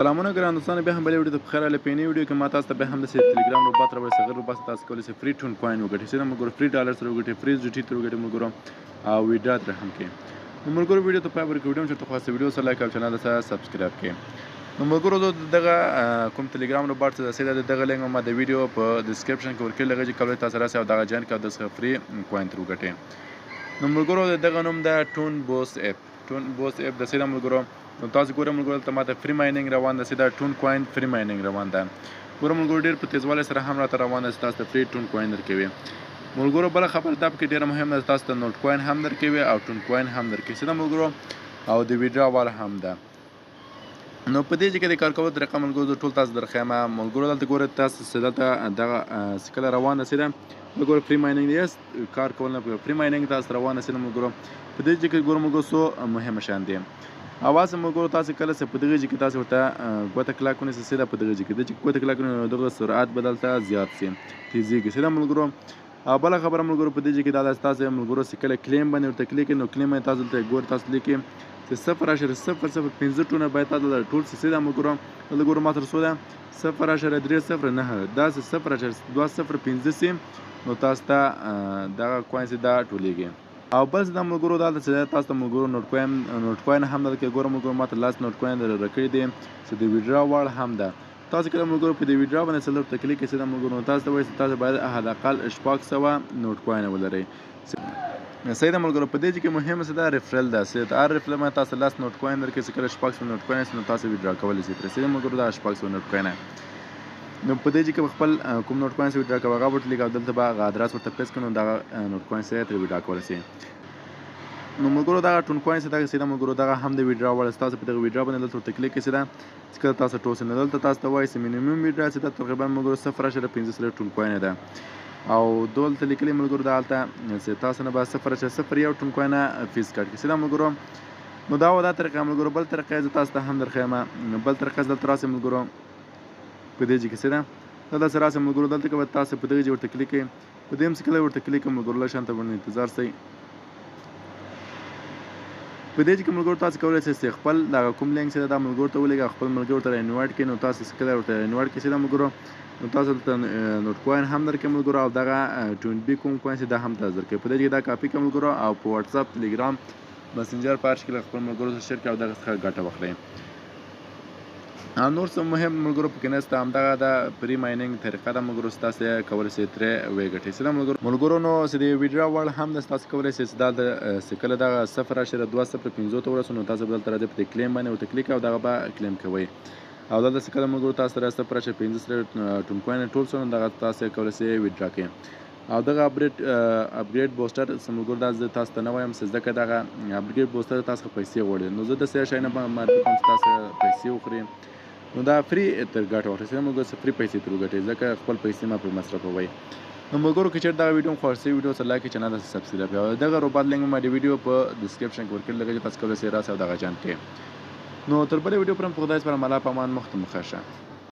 سلامونه ګران دوستانو، بیا هم بلې ویډیو ته په خیر راغلی. په یوې ویډیو کې ما تاسو ته بیا هم داسې ټلګرام روباټ راوړی چې هغه روباټ ته تاسو کولی شئ فري ټون کوین وګټئ، چې نه ملګرو فري ډالر سره وګټئ، فري زوټي ترې وګټئ ملګرو، او ویډرا ترې هم کړئ. نو ملګرو ویډیو ته پای ورکړئ، ویډیو هم چېرته خوښه سي ویډیو سره لایک او چینل سره سبسکرایب کړئ. نو ملګرو دغه کوم ټلګرام روباټ چې دی دغه لینک ما د ویډیو په ډسکرپشن کې ورکړی، هغه چې کولی تاسو راسئ او دغه جوین کړئ او دغه فري کوین ترې وګټئ. نو ملګرو دغه نوم ده ټون بوس اپ. ټون بوس اپ د څه ده ملګرو؟ نو تاسو ګورئ ملګرو دلته ماته فري مایننګ روان ده، سیده ټون کوین فري مایننګ روان ده. ګورئ ملګرو ډېر په تیزوالي سره هم راته روان ده چې تاسو ته فري ټون کوین درکوي. ملګرو بله خبره دا پکې ډېره مهمه ده، تاسو ته نوټ کوین هم درکوي او ټون کوین هم درکوي، سیده ملګرو، او د ویډرا والا هم ده. نو په دې چې د کار کولو طریقه ملګرو زه ټول تاسو درښیم. ملګرو دلته ګورئ تاسو چې دلته دغه سکله روان ده، سیده ملګرو فري مایننګ دی، کار کول نه فري مایننګ تاسو روان ده، سیده ملګرو. په دې چې ګورو ملګرو څو مهمه شیان دي. اواز ملګرو تاسو کله چې په دغه چې تاسو ورته ګوته کلاک ونیسئ، سیده په دغه چې ګوته کلاک ونیسئ نو دغه سرعت به دلته زیات شي، تیزیږي، سیده ملګرو. او بله خبره ملګرو په دې چې دا ده چې تاسو ملګرو چې کله کلیم باندې ورته کلیک کړئ نو کلیم باندې تاسو دلته ګورئ، تاسو لیکئ چې 0.005 ټونه باید تاسو ټول شي، سیده ملګرو. دلته ګورو ما سره څو ده 0.309 داسې 0.205 شي نو تاسو ته دغه کوین چې دا ټولېږي. او بس دا ملګرو دا ده چې تاسو ته ملګرو نوټ کوین هم دلته کې ګورم ملګرو ما ته لاس نوټ کوین راکړي دي چې د ویډرا وړ هم ده. تاسو کله ملګرو په دې ویډرا باندې څلور ته کلیک کړئ، سیده ملګرو تاسو ته وایي چې تاسو باید حداقل 600 نوټ کوین ولرئ. سیده ملګرو په دې کې مهمه څه ده ریفرل ده، چې هر ریفرل باندې تاسو لاس نوټ کوین درکړئ، چې کله 600 نوټ کوین نو تاسو ویډرا کولی شئ ترې، سیده ملګرو دا 600 نوټ کوین. نو په دې کې خپل کوم نوټ کوین سره ویډرا کوئ هغه ورته لیکئ او دلته به هغه ادرس ورته پیسټ کړئ نو دغه نوټ کوین سره ترې ویډرا کولی شئ. نو ملګرو دغه ټون کوین چې دغه سیده ملګرو دغه هم د ویډرا وړ، تاسو په دغه ویډرا باندې دلته ورته کلیک کړئ، سیده چې کله تاسو ټول شي نو دلته تاسو ته وایي چې مینیمم ویډرا چې دا تقریبا ملګرو 0.15 ټون کوین ده، او دلته لیکلي ملګرو دا هلته چې تاسو نه به 0.01 ټون کوین فیس کټ کړئ، سیده ملګرو. نو دا و دا طریقه ملګرو. بل طریقه زه تاسو ته هم درښیم. بل طریقه دلته راسئ ملګرو په دې کې سیده دلته راسئ ملګرو، دلته کې به تاسو په دغه ورته کلیک کړئ، په دې هم چې کله ورته کلیک کړئ ملګرو لږ شانته باندې انتظار شئ. په دې کې ملګرو تاسو کولی شئ چې خپل دغه کوم لینک چې دا ملګرو ته ولېږئ، خپل ملګرو ته انوایټ کړئ. نو تاسو چې کله ورته انوایټ کړئ سیده ملګرو نو تاسو دلته نوټ کوین هم درکوي ملګرو، او دغه 20 کوم کوین چې دا هم تاسو درکوي. په دې کې دا کاپي کړئ ملګرو او په واتساپ ټلګرام مسنجر په هر شي کې خپل ملګرو سره شیر کړئ او دغه څخه ګټه واخلئ. نور څه مهم ملګرو پکې نشته، همدغه د فري مایننګ طریقه ده ملګرو چې تاسو کولی شئ ترې وګټئ، سیده ملګرو. نو چې د ویډرا وړ هم ده، تاسو کولی شئ چې دا چې کله دغه 0.205 ته ورسو نو تاسو به دلته راځئ په دې کلیم باندې ورته کلیک او دغه به کلیم کوئ، او دلته چې کله ملګرو تاسو سره 0.15 ټون کوین ټول شو نو دغه تاسو کولی شئ ویډرا کړئ. او دغه اپګریډ بوسټر ملګرو دا زه تاسو ته نه وایم چې ځکه دغه اپګریډ بوسټر تاسو پیسې غواړي، نو زه داسې شی نه معرفي کوم چې تاسو پیسې وخورئ. نو دا فري تر ګټه واخلئ، سیده ملګرو فري پیسې ترې وګټئ، ځکه خپل پیسې مه پرې مصرفوئ. نو ملګرو که چېرته دغه ویډیو هم خوښ شوي ویډیو سره لایک کړئ، چینل ته سبسکرایب کړئ، او دغه روباټ لینک ما د ویډیو په ډسکرپشن کې ورکړی، لکه چې تاسو کولی شئ راسئ او دغه جوین کړئ. نو تر بلې ویډیو پورې په خدای سپارم، الله په امان، مخ ته مو ښه شه.